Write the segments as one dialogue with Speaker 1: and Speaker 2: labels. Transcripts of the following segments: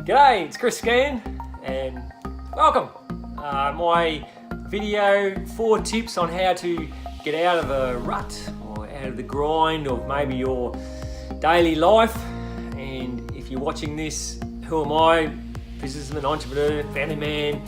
Speaker 1: G'day, it's Chris Scan and welcome. My video 4 tips on how to get out of a rut or out of the grind of maybe your daily life. And if you're watching this, who am I? Businessman, entrepreneur, family man,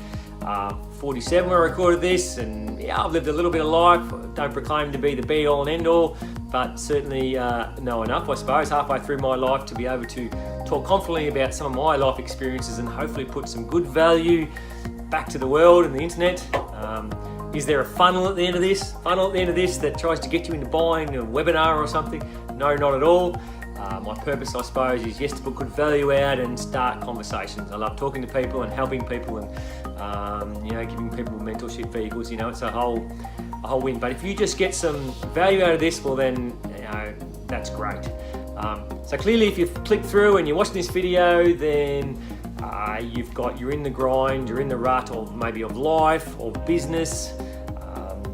Speaker 1: 47 when I recorded this, and yeah, I've lived a little bit of life. I don't proclaim to be the be all and end all, but certainly know enough, I suppose, halfway through my life to be able to talk confidently about some of my life experiences and hopefully put some good value back to the world and the internet. Is there a funnel at the end of this? That tries to get you into buying a webinar or something? No, not at all. My purpose, I suppose, is yes, to put good value out and start conversations. I love talking to people and helping people and giving people mentorship vehicles. It's a whole win. But if you just get some value out of this, well then, that's great. So clearly, if you've clicked through and you're watching this video, then you're in the grind, you're in the rut of maybe of life or business.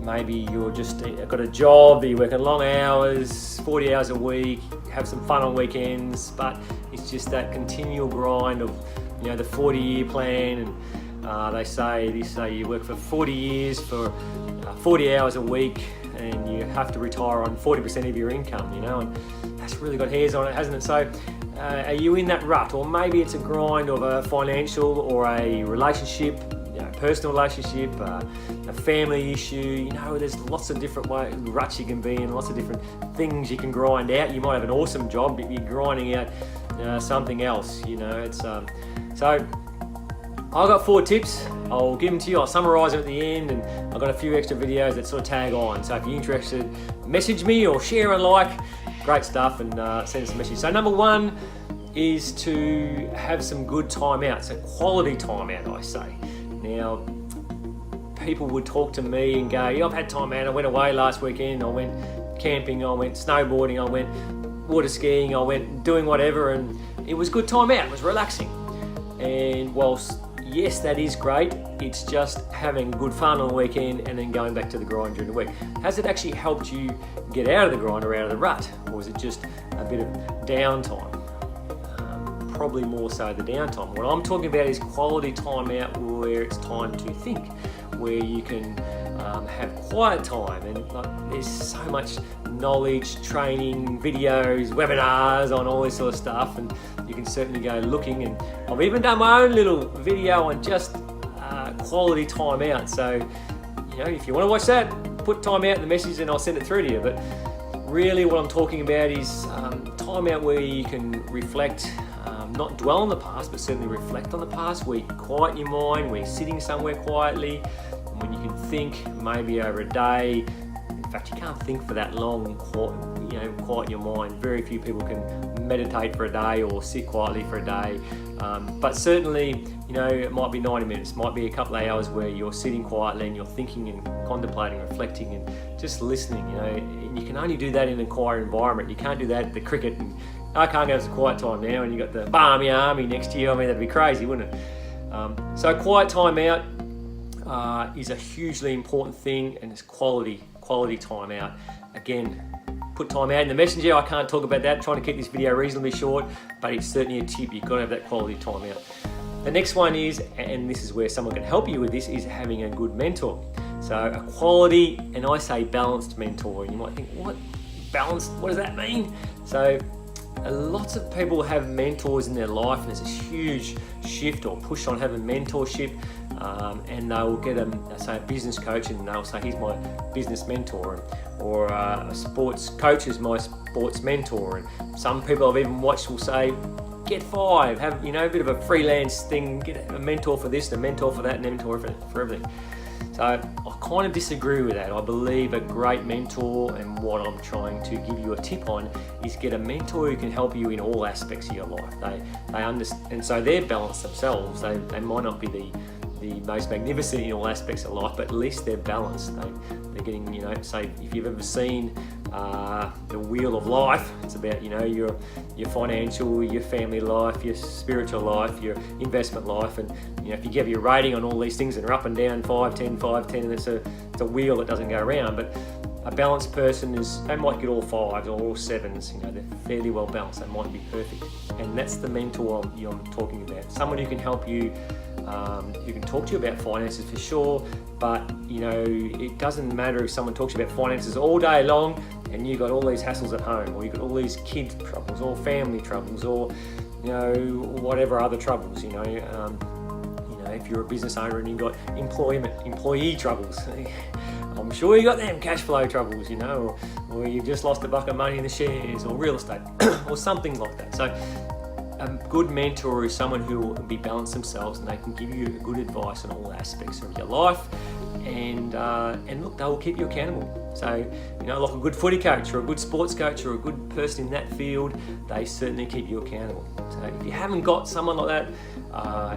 Speaker 1: Maybe you're just got a job that you're working long hours, 40 hours a week, have some fun on weekends, but it's just that continual grind of the 40-year plan. And they say you work for 40 years for 40 hours a week, and you have to retire on 40% of your income, and that's really got hairs on it, hasn't it? So are you in that rut? Or maybe it's a grind of a financial or a relationship, personal relationship, a family issue. There's lots of different ruts you can be in, lots of different things you can grind out. You might have an awesome job, but you're grinding out something else. It's so I've got 4 tips. I'll give them to you. I'll summarize them at the end, and I've got a few extra videos that sort of tag on. So if you're interested, message me or share and like. Great stuff, and send us a message. So number 1 is to have some good time out. So quality time out, I say. Now, people would talk to me and go, I've had time out. I went away last weekend. I went camping. I went snowboarding. I went water skiing. I went doing whatever, and it was good time out. It was relaxing. And whilst yes, that is great, it's just having good fun on the weekend and then going back to the grind during the week. Has it actually helped you get out of the grind or out of the rut? Or is it just a bit of downtime? Probably more so the downtime. What I'm talking about is quality time out where it's time to think, where you can have quiet time. And there's so much knowledge, training, videos, webinars on all this sort of stuff, and you can certainly go looking. And I've even done my own little video on just quality time out. So if you want to watch that, put time out in the message and I'll send it through to you. But really what I'm talking about is time out where you can reflect, not dwell on the past, but certainly reflect on the past, where you quiet your mind, where you're sitting somewhere quietly, and when you can think maybe over a day. In fact, you can't think for that long, quiet your mind. Very few people can meditate for a day or sit quietly for a day. But certainly, it might be 90 minutes, might be a couple of hours where you're sitting quietly and you're thinking and contemplating, reflecting and just listening, And you can only do that in a quiet environment. You can't do that at the cricket, and I can't go to quiet time now, and you've got the Barmy Army next to you. That'd be crazy, wouldn't it? So quiet time out is a hugely important thing, and it's quality time out. Again, put time out in the messenger. I can't talk about that. I'm trying to keep this video reasonably short, but it's certainly a tip. You've got to have that quality time out. The next one is, and this is where someone can help you with this, is having a good mentor. So a quality, and I say balanced mentor, and you might think, what? Balanced? What does that mean? So lots of people have mentors in their life, and there's a huge shift or push on having mentorship, and they'll get a business coach, and they'll say, he's my business mentor, or a sports coach is my sports mentor. And some people I've even watched will say, get 5, have a bit of a freelance thing, get a mentor for this, a mentor for that, and a mentor for everything. So I kind of disagree with that. I believe a great mentor, and what I'm trying to give you a tip on, is get a mentor who can help you in all aspects of your life. They understand, and so they're balanced themselves. They might not be the most magnificent in all aspects of life, but at least they're balanced. They're getting, say, if you've ever seen the Wheel of Life, it's about, your financial, your family life, your spiritual life, your investment life, and if you give your rating on all these things and they're up and down 5, 10, 5, 10, and it's a wheel that doesn't go around. But a balanced person they might get all 5s or all 7s, they're fairly well balanced. They might be perfect. And that's the mentor I'm talking about. Someone who can help you, who can talk to you about finances for sure, but it doesn't matter if someone talks to you about finances all day long and you've got all these hassles at home, or you've got all these kid troubles, or family troubles, or whatever other troubles. If you're a business owner and you've got employee troubles, I'm sure you got them cash flow troubles, or you've just lost a bucket of money in the shares or real estate or something like that. So a good mentor is someone who will be balanced themselves, and they can give you good advice on all aspects of your life, and look, they will keep you accountable. So, like a good footy coach or a good sports coach or a good person in that field, they certainly keep you accountable. So if you haven't got someone like that,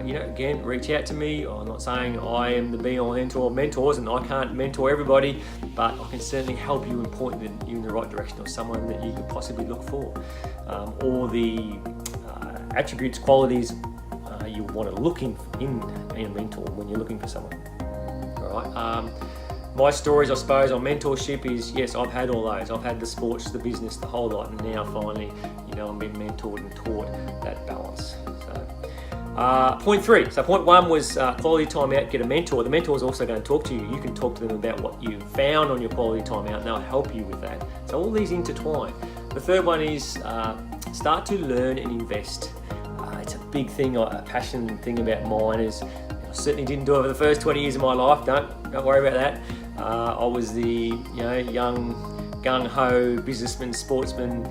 Speaker 1: again, reach out to me. I'm not saying I am the be-all and end-all of mentors, and I can't mentor everybody, but I can certainly help you and point you in the right direction of someone that you could possibly look for, or the attributes, qualities you want to look in a mentor when you're looking for someone. All right. My stories, I suppose, on mentorship is, yes, I've had all those. I've had the sports, the business, the whole lot, and now finally, I'm being mentored and taught that balance. So, point 3. So point 1 was quality time out, get a mentor. The mentor is also going to talk to you. You can talk to them about what you found on your quality time out, and they'll help you with that. So all these intertwine. The third one is start to learn and invest. It's a big thing, a passion thing about mine is, I certainly didn't do it for the first 20 years of my life. Don't worry about that. I was the young gung-ho businessman, sportsman,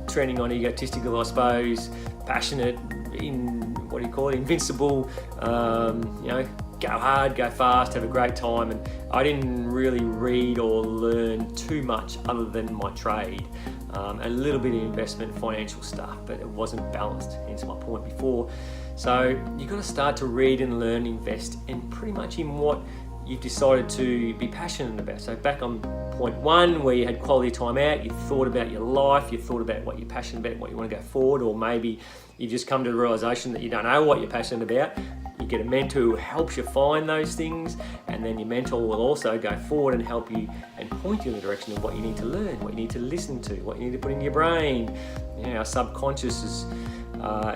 Speaker 1: trending on egotistical, I suppose, passionate, invincible. Go hard, go fast, have a great time. And I didn't really read or learn too much other than my trade. A little bit of investment, financial stuff, but it wasn't balanced, hence my point before. So you've got to start to read and learn, invest, and pretty much in what you've decided to be passionate about. So back on point 1, where you had quality time out, you thought about your life, you thought about what you're passionate about, what you want to go forward, or maybe you've just come to the realization that you don't know what you're passionate about. You get a mentor who helps you find those things, and then your mentor will also go forward and help you and point you in the direction of what you need to learn, what you need to listen to, what you need to put in your brain. Our subconscious is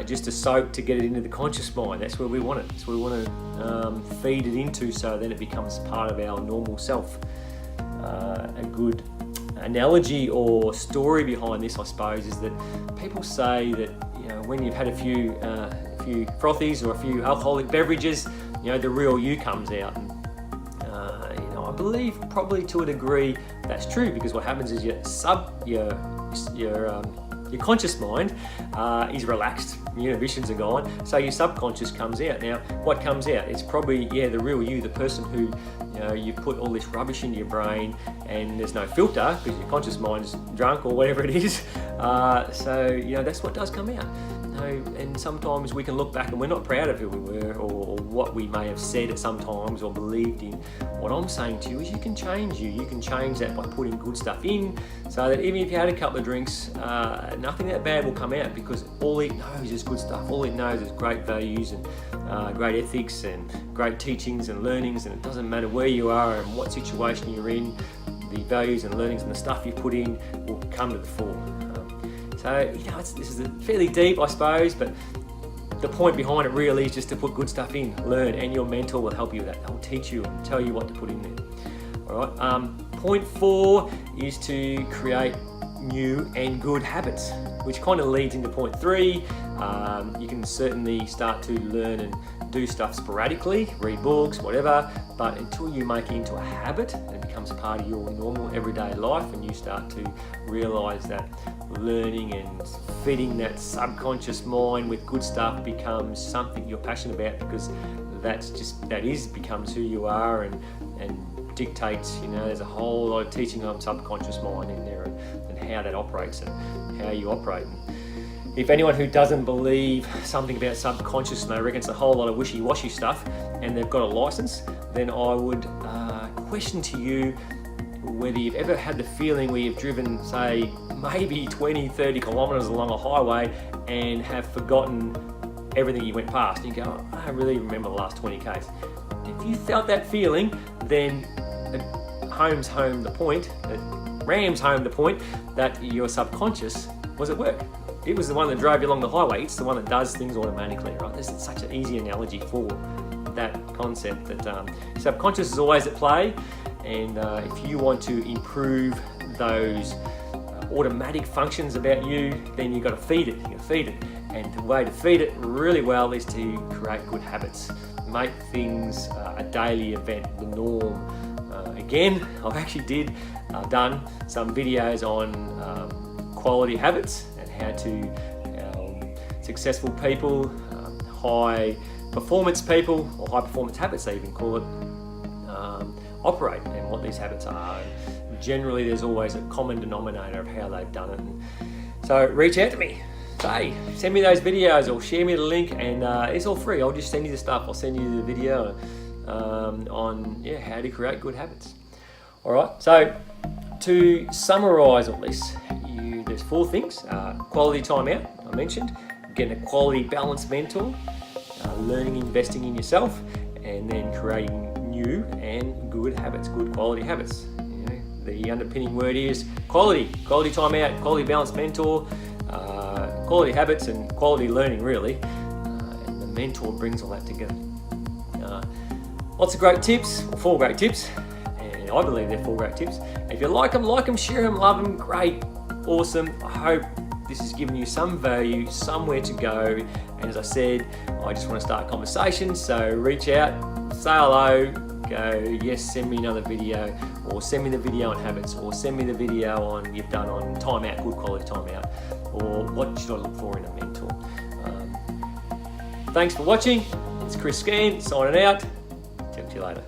Speaker 1: just a soak to get it into the conscious mind. That's where we want it. That's where we want to feed it into, so then it becomes part of our normal self. A good analogy or story behind this, I suppose, is that people say that when you've had a few frothies or a few alcoholic beverages, the real you comes out. And I believe probably to a degree that's true, because what happens is your conscious mind is relaxed, your inhibitions are gone, so your subconscious comes out. Now, what comes out? It's probably, the real you, the person who, you put all this rubbish into your brain and there's no filter because your conscious mind is drunk or whatever it is. So, that's what does come out. And sometimes we can look back and we're not proud of who we were or what we may have said at some times or believed in. What I'm saying to you is you can change you. You can change that by putting good stuff in, so that even if you had a couple of drinks, nothing that bad will come out, because all it knows is good stuff. All it knows is great values and great ethics and great teachings and learnings, and it doesn't matter where you are and what situation you're in, the values and learnings and the stuff you put in will come to the fore. So, this is fairly deep, I suppose, but the point behind it really is just to put good stuff in, learn, and your mentor will help you with that. They'll teach you and tell you what to put in there. All right. Point 4 is to create new and good habits, which kind of leads into point 3. You can certainly start to learn and do stuff sporadically, read books, whatever, but until you make it into a habit and it becomes part of your normal everyday life, and you start to realize that learning and feeding that subconscious mind with good stuff becomes something you're passionate about, because that becomes who you are and dictates, there's a whole lot of teaching on subconscious mind in there and how that operates and how you operate. If anyone who doesn't believe something about subconscious and they reckon it's a whole lot of wishy-washy stuff and they've got a license, then I would question to you whether you've ever had the feeling where you've driven, say, maybe 20, 30 kilometres along a highway and have forgotten everything you went past. And you go, I don't really remember the last 20 k's. If you felt that feeling, then it rams home the point that your subconscious was at work. it was the one that drove you along the highway. It's the one that does things automatically, right? This is such an easy analogy for that concept that subconscious is always at play. And if you want to improve those automatic functions about you, then you've got to feed it. You've got to feed it. And the way to feed it really well is to create good habits. Make things a daily event, the norm. Again, I've actually done some videos on quality habits and how to successful people, high performance people, or high performance habits they even call it, operate, and what these habits are. Generally there's always a common denominator of how they've done it. And so reach out to me, send me those videos or share me the link, and it's all free. I'll just send you the stuff. I'll send you the video on how to create good habits. All right, so to summarize all this, there's 4 things. Quality time out, I mentioned, getting a quality balanced mentor, learning, investing in yourself, and then creating new and good habits, good quality habits. The underpinning word is quality time out, quality balanced mentor, quality habits, and quality learning, really. And the mentor brings all that together. Lots of great tips, or 4 great tips, and I believe they're 4 great tips. If you like them, share them, love them, great, awesome. I hope this has given you some value, somewhere to go. And as I said, I just want to start a conversation, so reach out, say hello, go, yes, send me another video, or send me the video on habits, or send me the video on you've done on time out, good quality time out, or what should I look for in a mentor. Thanks for watching. It's Chris Scan signing out. Talk to you later.